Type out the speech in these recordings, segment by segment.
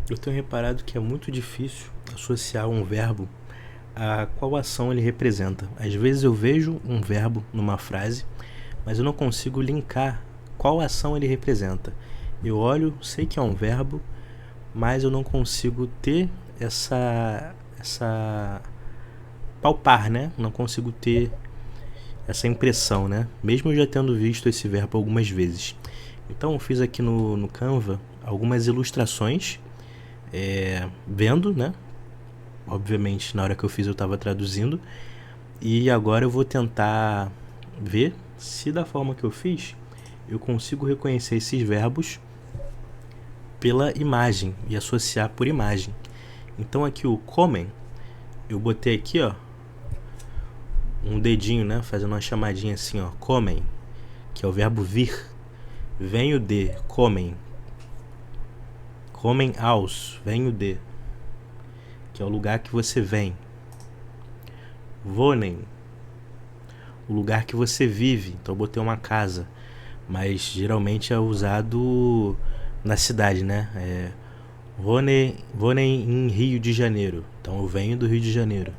Eu tenho reparado que é muito difícil associar um verbo a qual ação ele representa. Às vezes eu vejo um verbo numa frase, mas eu não consigo linkar qual ação ele representa. Eu olho, sei que é um verbo, mas eu não consigo ter essa palpar, né? Não consigo ter essa impressão, né? Mesmo eu já tendo visto esse verbo algumas vezes. Então eu fiz aqui no Canva algumas ilustrações, vendo, né? Obviamente, na hora que eu fiz eu estava traduzindo. E agora eu vou tentar ver se da forma que eu fiz eu consigo reconhecer esses verbos pela imagem e associar por imagem. Então aqui o comem, eu botei aqui, ó, um dedinho, né, fazendo uma chamadinha assim, ó, comem, que é o verbo vir. Venho de, comem. Comem aos, venho de, que é o lugar que você vem. Wohnen, o lugar que você vive. Então eu botei uma casa, mas geralmente é usado na cidade, né? Wohnen em Rio de Janeiro. Então eu venho do Rio de Janeiro.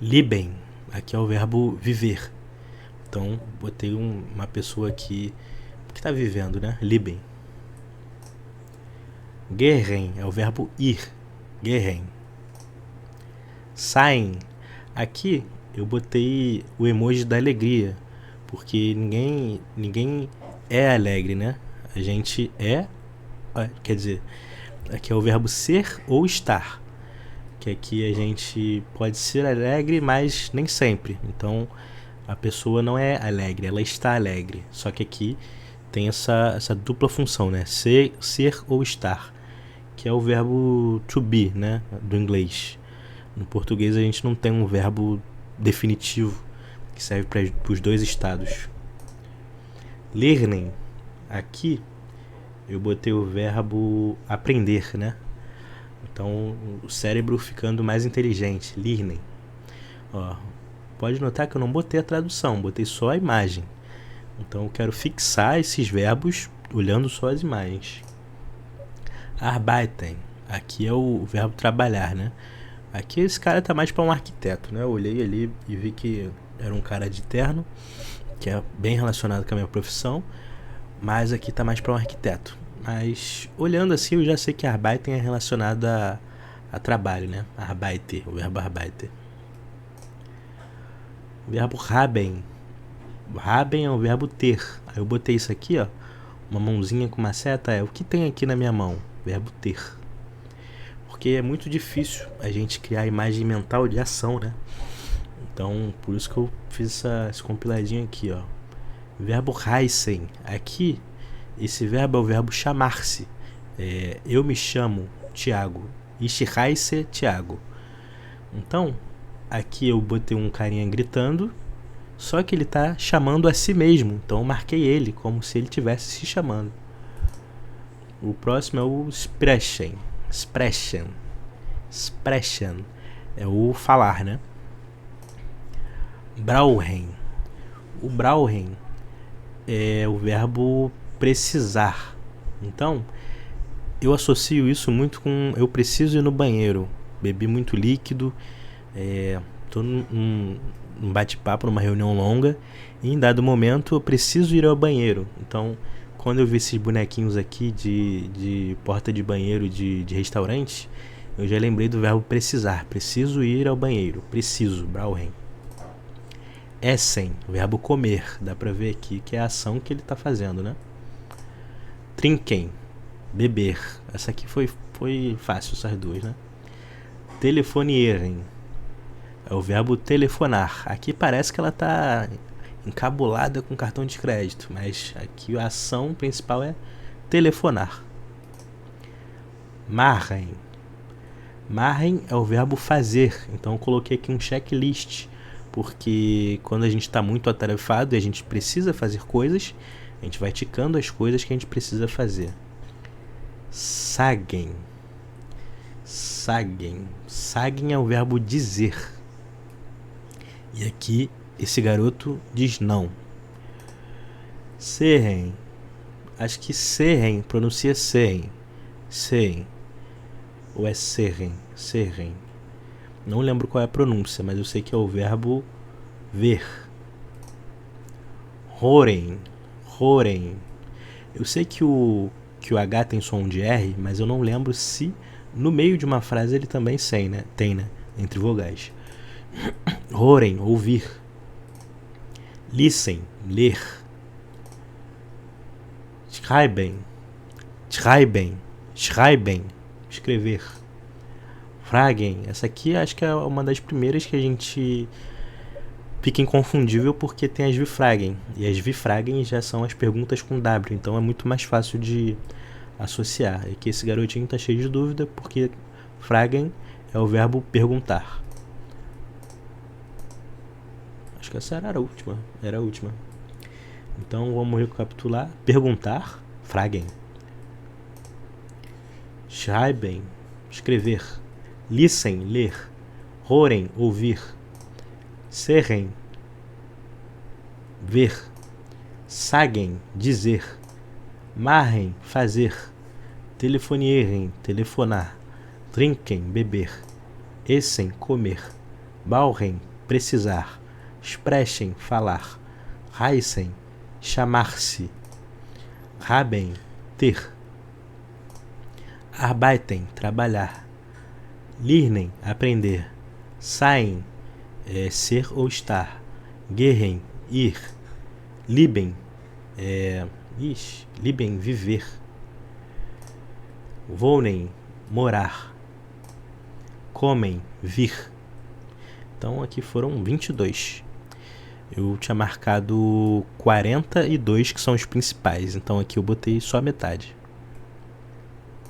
Leben, aqui é o verbo viver. Então botei uma pessoa aqui que está vivendo, né? Leben. Gehen é o verbo ir. Gehen. Sein, aqui eu botei o emoji da alegria, porque ninguém é alegre, né? A gente quer dizer, aqui é o verbo ser ou estar, que aqui a gente pode ser alegre, mas nem sempre. Então a pessoa não é alegre, ela está alegre. Só que aqui tem essa dupla função, né? Ser ou estar, que é o verbo to be, né? Do inglês. No português a gente não tem um verbo definitivo que serve para os dois estados. Lernen, aqui eu botei o verbo aprender, né? Então o cérebro ficando mais inteligente. Lernen. Ó, pode notar que eu não botei a tradução, botei só a imagem. Então eu quero fixar esses verbos olhando só as imagens. Arbeiten, aqui é o verbo trabalhar, né? Aqui esse cara tá mais para um arquiteto, né? Eu olhei ali e vi que era um cara de terno, que é bem relacionado com a minha profissão, mas aqui tá mais para um arquiteto. Mas olhando assim eu já sei que Arbeiten é relacionado a trabalho, né? Arbeiter, o verbo arbeiter. O verbo haben. Haben é o verbo ter. Aí eu botei isso aqui, ó, uma mãozinha com uma seta, o que tem aqui na minha mão? Verbo ter. Porque é muito difícil a gente criar a imagem mental de ação, né? Então, por isso que eu fiz esse compiladinho aqui, ó. Verbo heißen. Aqui, esse verbo é o verbo chamar-se. Eu me chamo Tiago. Ich heiße Tiago. Então, aqui eu botei um carinha gritando, só que ele tá chamando a si mesmo. Então eu marquei ele como se ele estivesse se chamando. O próximo é o sprechen. Sprechen. Sprechen. É o falar, né? Brauchen. O brauchen é o verbo precisar. Então, eu associo isso muito com eu preciso ir no banheiro. Bebi muito líquido, tô num bate-papo, numa reunião longa, e em dado momento eu preciso ir ao banheiro. Então, quando eu vi esses bonequinhos aqui de porta de banheiro de restaurante, eu já lembrei do verbo precisar. Preciso ir ao banheiro. Preciso, brauchen. Essen, o verbo comer. Dá pra ver aqui que é a ação que ele tá fazendo, né? Trinken, beber. Essa aqui foi fácil, essas duas, né? Telefonieren, é o verbo telefonar. Aqui parece que ela tá encabulada com cartão de crédito, mas aqui a ação principal é telefonar. Machen. Machen é o verbo fazer. Então eu coloquei aqui um checklist, porque quando a gente está muito atarefado e a gente precisa fazer coisas, a gente vai ticando as coisas que a gente precisa fazer. Sagen. Sagen. Sagen é o verbo dizer. E aqui esse garoto diz não. Serem. Acho que serem pronuncia serem. Sehen. Ou é serem? Serem. Não lembro qual é a pronúncia, mas eu sei que é o verbo ver. Horen. Horen. Eu sei que o H tem som de R, mas eu não lembro se no meio de uma frase ele também tem, né? Entre vogais. Horen, ouvir. Listen, ler. Schreiben. Schreiben. Schreiben, escrever. Fragen, essa aqui acho que é uma das primeiras que a gente fica inconfundível porque tem as Wie-Fragen. E as Wie-Fragen já são as perguntas com W, então é muito mais fácil de associar. E que esse garotinho tá cheio de dúvida porque Fragen é o verbo perguntar. Acho que essa era a última. Então vamos recapitular. Perguntar, Fragen. Schreiben, escrever. Listen, ler. Hören, ouvir. Sehen, ver. Sagen, dizer. Machen, fazer. Telefonieren, telefonar. Trinken, beber. Essen, comer. Brauchen, precisar. Sprechen, falar. Heißen, chamar-se. Haben, ter. Arbeiten, trabalhar. Lernen, aprender. Sein, ser ou estar. Gehen, ir. Leben, Leben, viver. Wohnen, morar. Kommen, vir. Então aqui foram 22. Eu tinha marcado 42 que são os principais, então aqui eu botei só a metade.